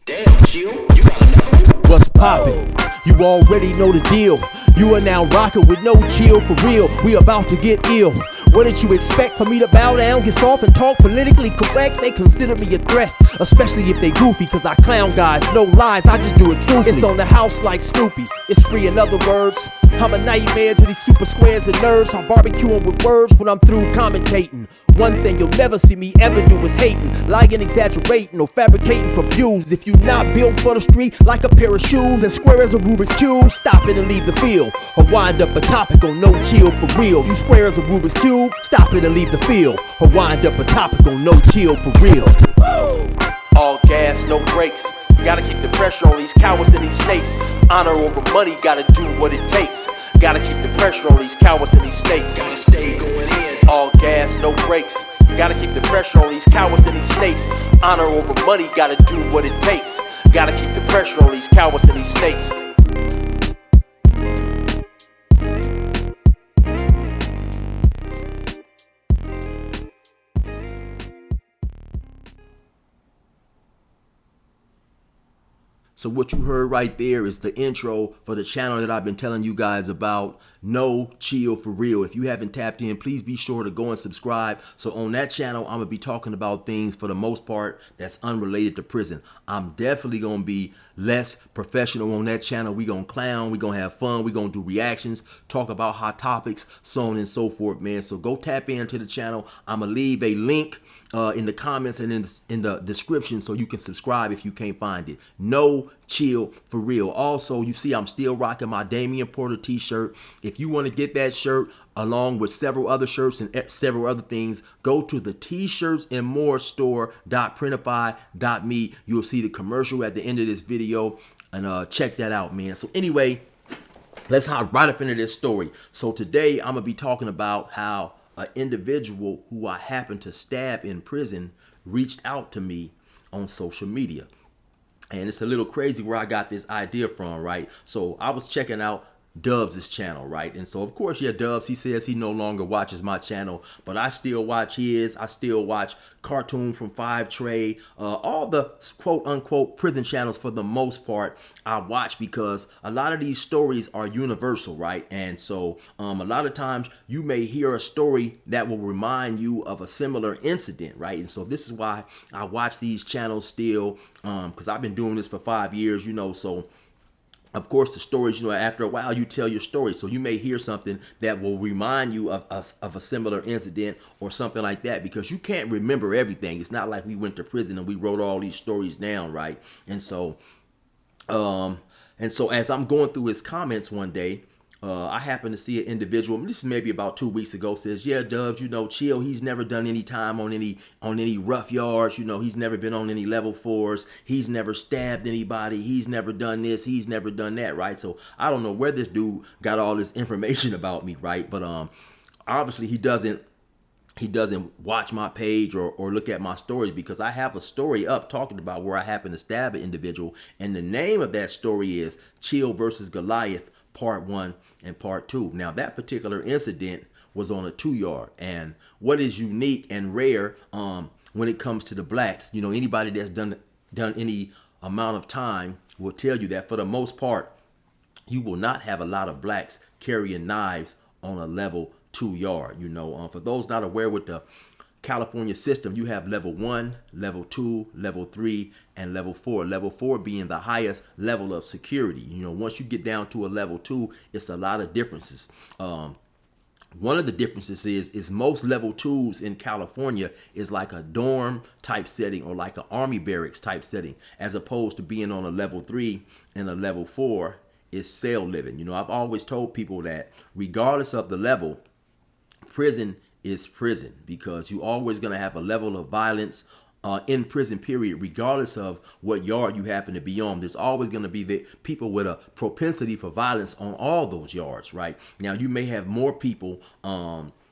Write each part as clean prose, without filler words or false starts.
Damn, Chill, you got another one? What's poppin'? You already know the deal. You are now rockin' with no chill for real. We about to get ill. What did you expect for me to bow down, get soft and talk politically correct? They consider me a threat, especially if they goofy, cause I clown guys, no lies, I just do it truthfully. It's on the house like Snoopy, it's free in other words. I'm a nightmare to these super squares and nerds. I barbecue 'em with words when I'm through commentating. One thing you'll never see me ever do is hating, lying, exaggerating, or fabricating for views. If you not built for the street like a pair of shoes, as square as a Rubik's Cube, stop it and leave the field, or wind up a topic on no chill for real. You square as a Rubik's Cube, stop it and leave the field, or wind up a topic on no chill for real. All gas, no brakes. Gotta keep the pressure on these cowards and these snakes. Honor over money, gotta do what it takes. Gotta keep the pressure on these cowards and these snakes. Gotta stay going in. All gas, no brakes. Gotta keep the pressure on these cowards and these snakes. Honor over money, gotta do what it takes. Gotta keep the pressure on these cowards and these snakes. So what you heard right there is the intro for the channel that I've been telling you guys about, No Chill for Real. If you haven't tapped in, please be sure to go and subscribe. So on that channel, I'm gonna be talking about things for the most part that's unrelated to prison. I'm definitely gonna be less professional on that channel. We gonna clown, we gonna have fun, we gonna do reactions, talk about hot topics, so on and so forth, man. So go tap into the channel. I'm gonna leave a link in the comments and in the description so you can subscribe if you can't find it. No Chill for Real. Also, you see I'm still rocking my Damian Porter t-shirt. If you want to get that shirt along with several other shirts and several other things, go to the t-shirts and more store.printify.me. You'll see the commercial at the end of this video, and check that out, man. So anyway, let's hop right up into this story. So today I'm gonna be talking about how an individual who I happened to stab in prison reached out to me on social media. And it's a little crazy where I got this idea from, right? So I was checking out Dubs' channel, right? And so of course, yeah, Dubs, he says he no longer watches my channel, but I still watch his. I still watch Cartoon from 5 Trey, all the quote unquote prison channels for the most part I watch, because a lot of these stories are universal, right? And so a lot of times you may hear a story that will remind you of a similar incident, right? And so this is why I watch these channels still, because I've been doing this for 5 years, you know. So of course, the stories, you know, after a while, you tell your story. So you may hear something that will remind you of a similar incident or something like that, because you can't remember everything. It's not like we went to prison and we wrote all these stories down, right? And so as I'm going through his comments one day, I happened to see an individual, this is maybe about 2 weeks ago, says, yeah, Dubs, you know, Chill, he's never done any time on any rough yards, you know, he's never been on any level 4s, he's never stabbed anybody, he's never done this, he's never done that, right? So I don't know where this dude got all this information about me, right? But obviously he doesn't watch my page or look at my stories, because I have a story up talking about where I happen to stab an individual, and the name of that story is Chill versus Goliath, Part 1 and Part 2. Now, that particular incident was on a 2-yard, and what is unique and rare when it comes to the blacks, you know, anybody that's done any amount of time will tell you that for the most part, you will not have a lot of blacks carrying knives on a level 2-yard. You know, for those not aware with the California system, you have level 1, level 2, level 3, and level 4. Level 4 being the highest level of security. You know, once you get down to a level 2, it's a lot of differences. One of the differences is most level 2s in California is like a dorm type setting or like an army barracks type setting, as opposed to being on a level 3 and a level 4 is cell living. You know, I've always told people that regardless of the level, prison is prison, because you always going to have a level of violence in prison, period, regardless of what yard you happen to be on. There's always going to be the people with a propensity for violence on all those yards, right? Now, you may have more people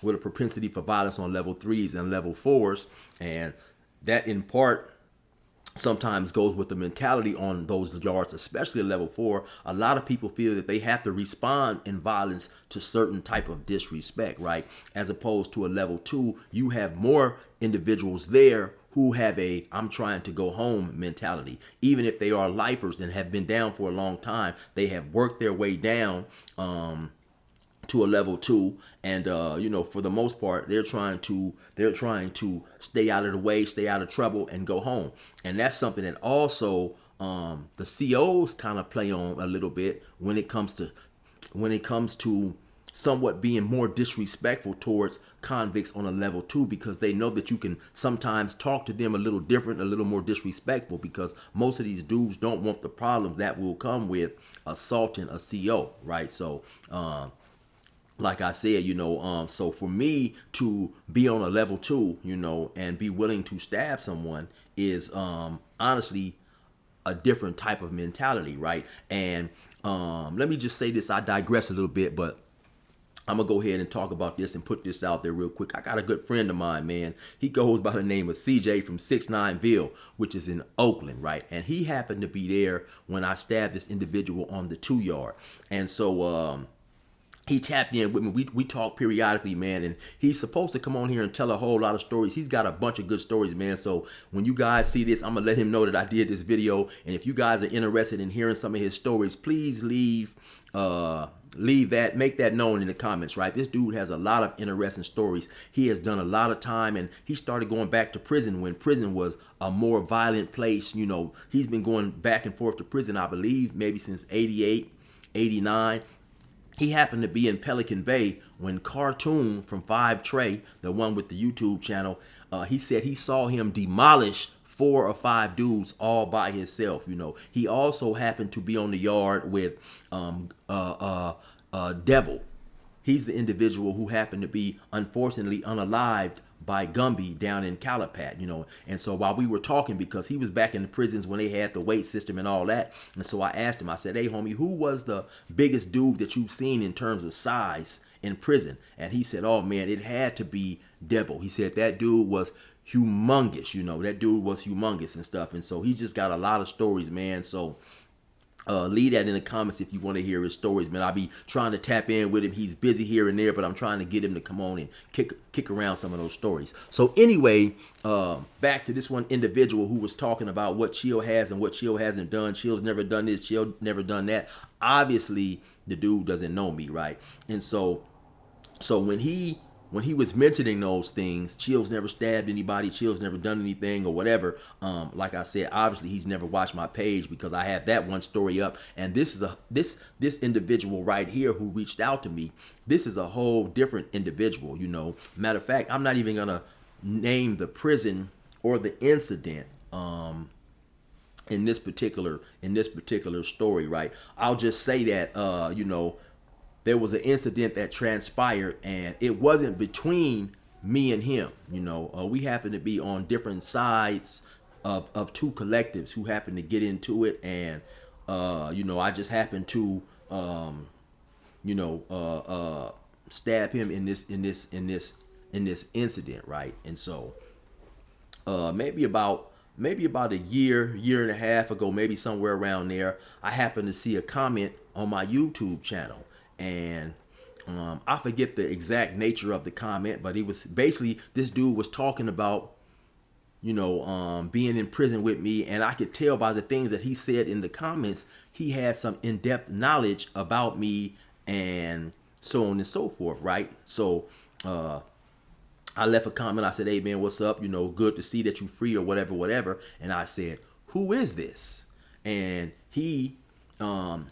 with a propensity for violence on level 3s and level 4s, and that in part sometimes goes with the mentality on those yards, especially at level 4. A lot of people feel that they have to respond in violence to certain type of disrespect, right? As opposed to a level 2, you have more individuals there who have a I'm trying to go home mentality. Even if they are lifers and have been down for a long time, they have worked their way down to a level 2, and for the most part they're trying to stay out of the way, stay out of trouble, and go home. And that's something that also the COs kind of play on a little bit when it comes to somewhat being more disrespectful towards convicts on a level 2, because they know that you can sometimes talk to them a little different, a little more disrespectful, because most of these dudes don't want the problems that will come with assaulting a CO, right? So like I said, so for me to be on a level 2, and be willing to stab someone is honestly a different type of mentality, right? And let me just say this, I digress a little bit, but I'm gonna go ahead and talk about this and put this out there real quick. I got a good friend of mine, man. He goes by the name of CJ from 69ville, which is in Oakland, right? And he happened to be there when I stabbed this individual on the 2-yard. And so he tapped in with me. We talk periodically, man, and he's supposed to come on here and tell a whole lot of stories. He's got a bunch of good stories, man. So when you guys see this, I'm gonna let him know that I did this video. And if you guys are interested in hearing some of his stories, please make that known in the comments, right? This dude has a lot of interesting stories. He has done a lot of time, and he started going back to prison when prison was a more violent place. He's been going back and forth to prison, I believe, maybe since 88, 89. He happened to be in Pelican Bay when Cartoon from 5 Trey, the one with the YouTube channel, he said he saw him demolish 4 or 5 dudes all by himself. He also happened to be on the yard with Devil. He's the individual who happened to be unfortunately unalived by Gumby down in Calapat, And so while we were talking, because he was back in the prisons when they had the weight system and all that, and so I asked him, I said, hey, homie, who was the biggest dude that you've seen in terms of size in prison? And he said, oh, man, it had to be Devil. He said that dude was humongous, that dude was humongous and stuff. And so he's just got a lot of stories, man. So leave that in the comments if you want to hear his stories, man. I'll be trying to tap in with him. He's busy here and there, but I'm trying to get him to come on and kick around some of those stories. So anyway, back to this one individual who was talking about what Chill has and what Chill hasn't done. Chill's never done this, Chill never done that. Obviously, the dude doesn't know me, right? And so when he was mentioning those things, Chill's never stabbed anybody, Chill's never done anything or whatever. Like I said, obviously he's never watched my page, because I have that one story up. And this is this individual right here who reached out to me. This is a whole different individual, Matter of fact, I'm not even gonna name the prison or the incident in this particular story, right? I'll just say that there was an incident that transpired, and it wasn't between me and him. We happened to be on different sides of 2 collectives who happened to get into it, and I just happened to stab him in this incident, right? And so maybe about a year and a half ago, maybe somewhere around there, I happened to see a comment on my YouTube channel. And I forget the exact nature of the comment, but it was basically, this dude was talking about, being in prison with me. And I could tell by the things that he said in the comments, he had some in-depth knowledge about me and so on and so forth, right? So I left a comment. I said, hey, man, what's up? Good to see that you free or whatever. And I said, who is this? And he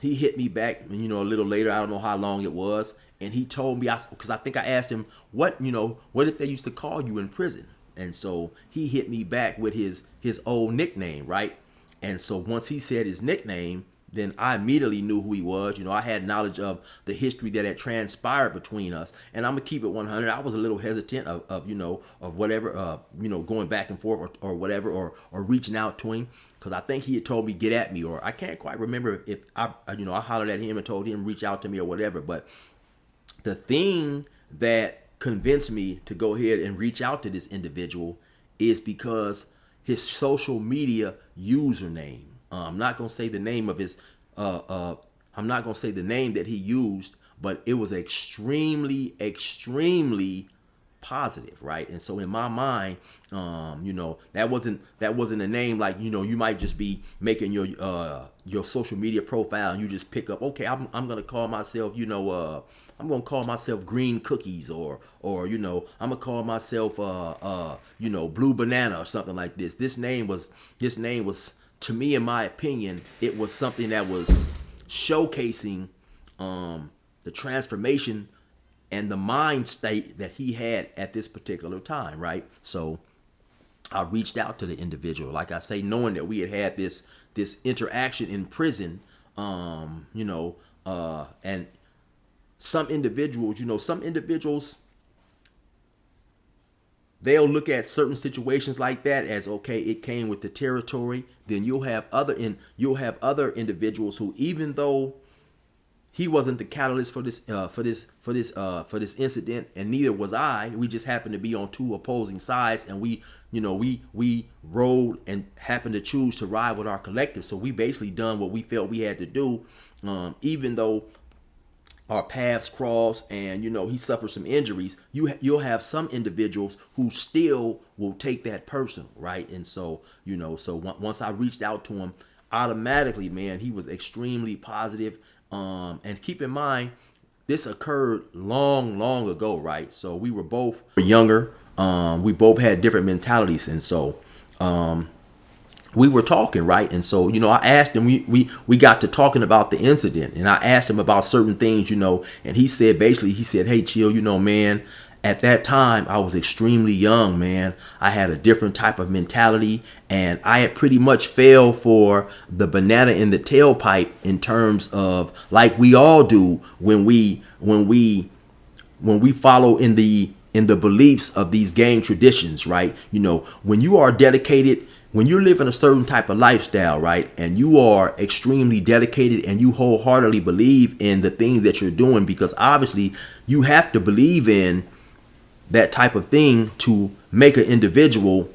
hit me back, a little later. I don't know how long it was, and he told me, because I think I asked him, what if they used to call you in prison? And so he hit me back with his old nickname, right? And so once he said his nickname, then I immediately knew who he was. I had knowledge of the history that had transpired between us, and I'm gonna keep it 100. I was a little hesitant of whatever, going back and forth or whatever, or reaching out to him, because I think he had told me get at me, or I can't quite remember if I hollered at him and told him reach out to me or whatever. But the thing that convinced me to go ahead and reach out to this individual is because his social media username. I'm not gonna say the name of his. I'm not gonna say the name that he used, but it was extremely positive, right? And so in my mind, that wasn't a name like, you might just be making your social media profile and you just pick up, okay, I'm gonna call myself, I'm gonna call myself Green Cookies, or I'm gonna call myself Blue Banana or something like this. This name was to me, in my opinion, it was something that was showcasing the transformation and the mind state that he had at this particular time, right? So I reached out to the individual, like I say, knowing that we had this interaction in prison, and some individuals, they'll look at certain situations like that as, okay, it came with the territory. Then you'll have other individuals who, even though he wasn't the catalyst for this incident, and neither was I. We just happened to be on two opposing sides, and we rode and happened to choose to ride with our collective. So we basically done what we felt we had to do, even though our paths crossed, and he suffered some injuries. You'll have some individuals who still will take that personal, right? And so once I reached out to him, automatically, man, he was extremely positive. And keep in mind, this occurred long ago, right? So we were both younger. We both had different mentalities, and so we were talking, right? And so I asked him. We got to talking about the incident, and I asked him about certain things, and he said, "Hey, chill, man. At that time, I was extremely young, man. I had a different type of mentality, and I had pretty much fell for the banana in the tailpipe in terms of, like we all do when we follow in the beliefs of these gang traditions, right? When you are dedicated, when you're living a certain type of lifestyle, right, and you are extremely dedicated and you wholeheartedly believe in the things that you're doing, because obviously you have to believe in that type of thing to make an individual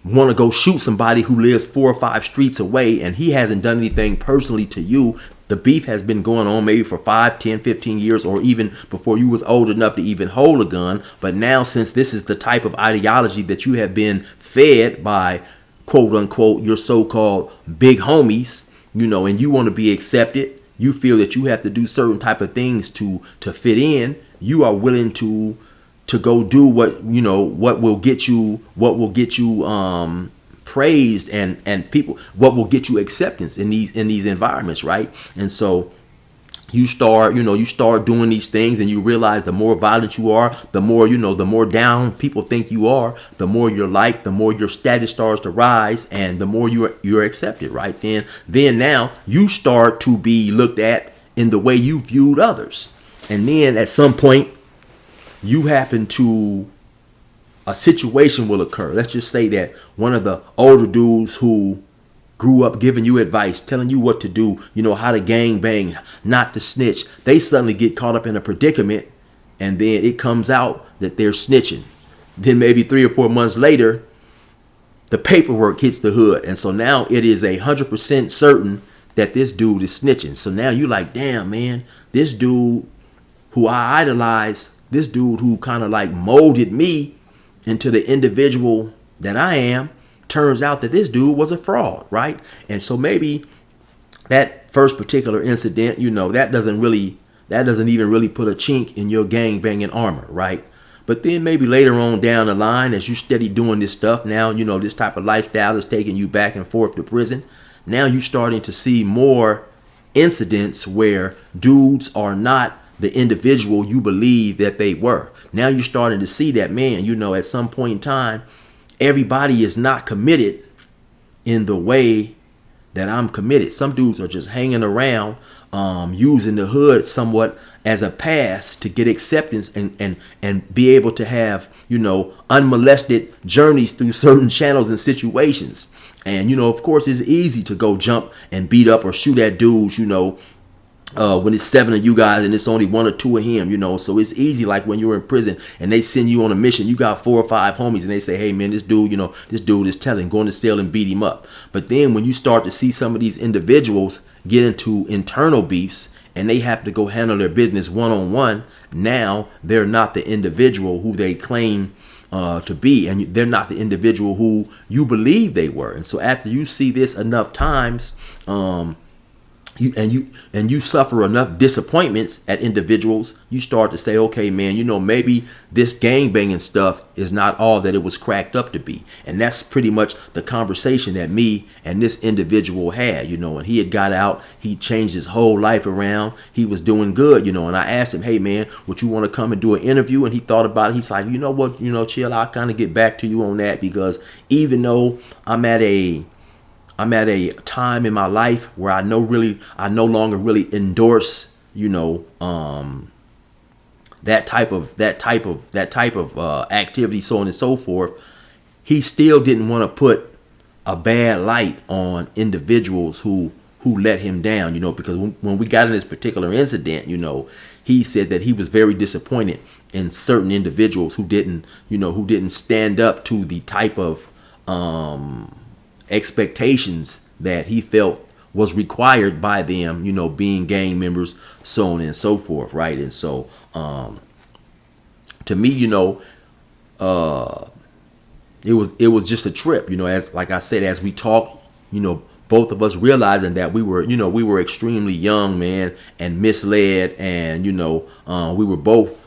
want to go shoot somebody who lives 4 or 5 streets away, and he hasn't done anything personally to you. The beef has been going on maybe for 5, 10, 15 years, or even before you was old enough to even hold a gun. But now, since this is the type of ideology that you have been fed by, quote unquote, your so-called big homies, and you want to be accepted, you feel that you have to do certain type of things to fit in. You are willing to go do what will get you praised and people, what will get you acceptance in these environments, right? And so you start doing these things, and you realize the more violent you are, the more down people think you are, the more you're liked, the more your status starts to rise, and the more you're accepted, right? Then now you start to be looked at in the way you viewed others. And then at some point, a situation will occur. Let's just say that one of the older dudes who grew up giving you advice, telling you what to do, how to gang bang, not to snitch, they suddenly get caught up in a predicament, and then it comes out that they're snitching. Then maybe 3 or 4 months later, the paperwork hits the hood. And so now it is 100% certain that this dude is snitching. So now you like, damn, man, this dude who I idolized, this dude who kind of like molded me into the individual that I am, turns out that this dude was a fraud, right? And so maybe that first particular incident, that doesn't even really put a chink in your gang banging armor, right? But then maybe later on down the line, as you steady doing this stuff, now this type of lifestyle is taking you back and forth to prison. Now you're starting to see more incidents where dudes are not the individual you believe that they were. Now you're starting to see that, man, at some point in time, everybody is not committed in the way that I'm committed. Some dudes are just hanging around, using the hood somewhat as a pass to get acceptance and be able to have, unmolested journeys through certain channels and situations. And, of course, it's easy to go jump and beat up or shoot at dudes, when it's 7 of you guys and it's only 1 or 2 of him, so it's easy. Like when you're in prison and they send you on a mission, you got 4 or 5 homies and they say, hey man, this dude is telling, go in the cell and beat him up. But then when you start to see some of these individuals get into internal beefs and they have to go handle their business one-on-one, now they're not the individual who they claim to be, and they're not the individual who you believe they were. And so after you see this enough times, you suffer enough disappointments at individuals, you start to say, okay, man, maybe this gang banging stuff is not all that it was cracked up to be. And that's pretty much the conversation that me and this individual had, and he had got out, he changed his whole life around, he was doing good, and I asked him, hey man, would you want to come and do an interview? And he thought about it. He's like, you know what, chill, I'll kind of get back to you on that, because even though I'm at a time in my life where I no longer really endorse, that type of activity, so on and so forth. He still didn't want to put a bad light on individuals who let him down, because when we got in this particular incident, he said that he was very disappointed in certain individuals who didn't stand up to the type of expectations that he felt was required by them, being gang members, so on and so forth, right? And so to me, it was just a trip, as like I said, as we talked, both of us realizing that we were extremely young, man, and misled, and we were both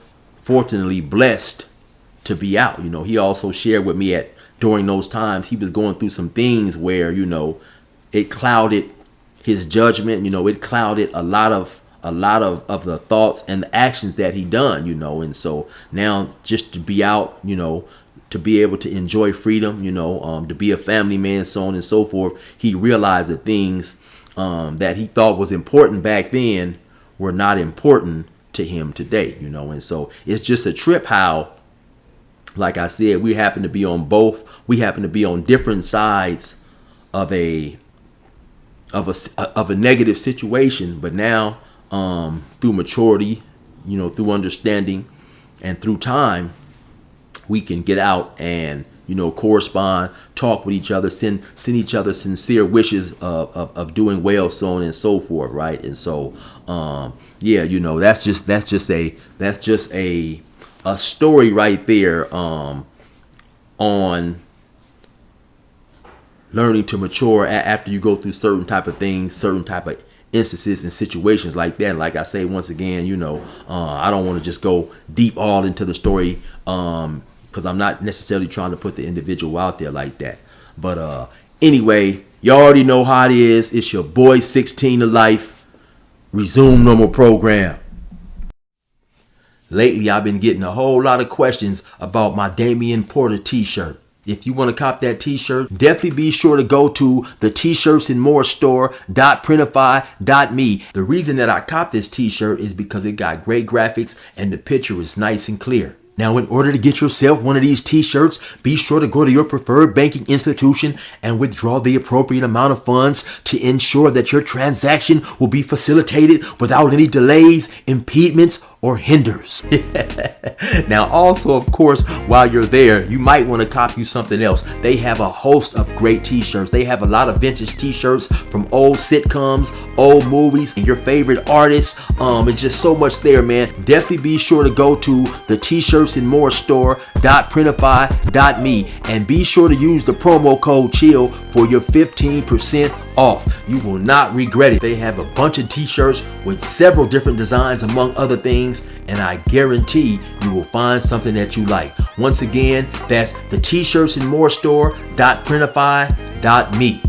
fortunately blessed to be out. He also shared with me during those times he was going through some things where it clouded his judgment. It clouded a lot of the thoughts and the actions that he done. And so now just to be out, to be able to enjoy freedom, to be a family man, so on and so forth, he realized that things that he thought was important back then were not important to him today. And so it's just a trip how, like I said, we happen to be on different sides of a negative situation, but now through maturity, through understanding and through time, we can get out and correspond, talk with each other, send each other sincere wishes of doing well, so on and so forth, right? And so that's just a story right there on learning to mature after you go through certain type of things, certain type of instances and situations like that. Like I say, once again, I don't want to just go deep all into the story because I'm not necessarily trying to put the individual out there like that. But anyway, you already know how it is. It's your boy 16 to life. Resume normal program. Lately, I've been getting a whole lot of questions about my Damian Porter t-shirt. If you want to cop that t-shirt, definitely be sure to go to the t-shirtsandmorestore.printify.me. The reason that I copped this t-shirt is because it got great graphics and the picture is nice and clear. Now, in order to get yourself one of these t-shirts, be sure to go to your preferred banking institution and withdraw the appropriate amount of funds to ensure that your transaction will be facilitated without any delays, impediments, or hinders. Now, also, of course, while you're there, you might want to copy something else. They have a host of great t-shirts. They have a lot of vintage t-shirts from old sitcoms, old movies, and your favorite artists. It's just so much there, man. Definitely be sure to go to the t-shirtsandmorestore.printify.me and be sure to use the promo code CHILL for your 15% off. You will not regret it. They have a bunch of t-shirts with several different designs, among other things, and I guarantee you will find something that you like. Once again, that's the t-shirtsandmorestore.printify.me.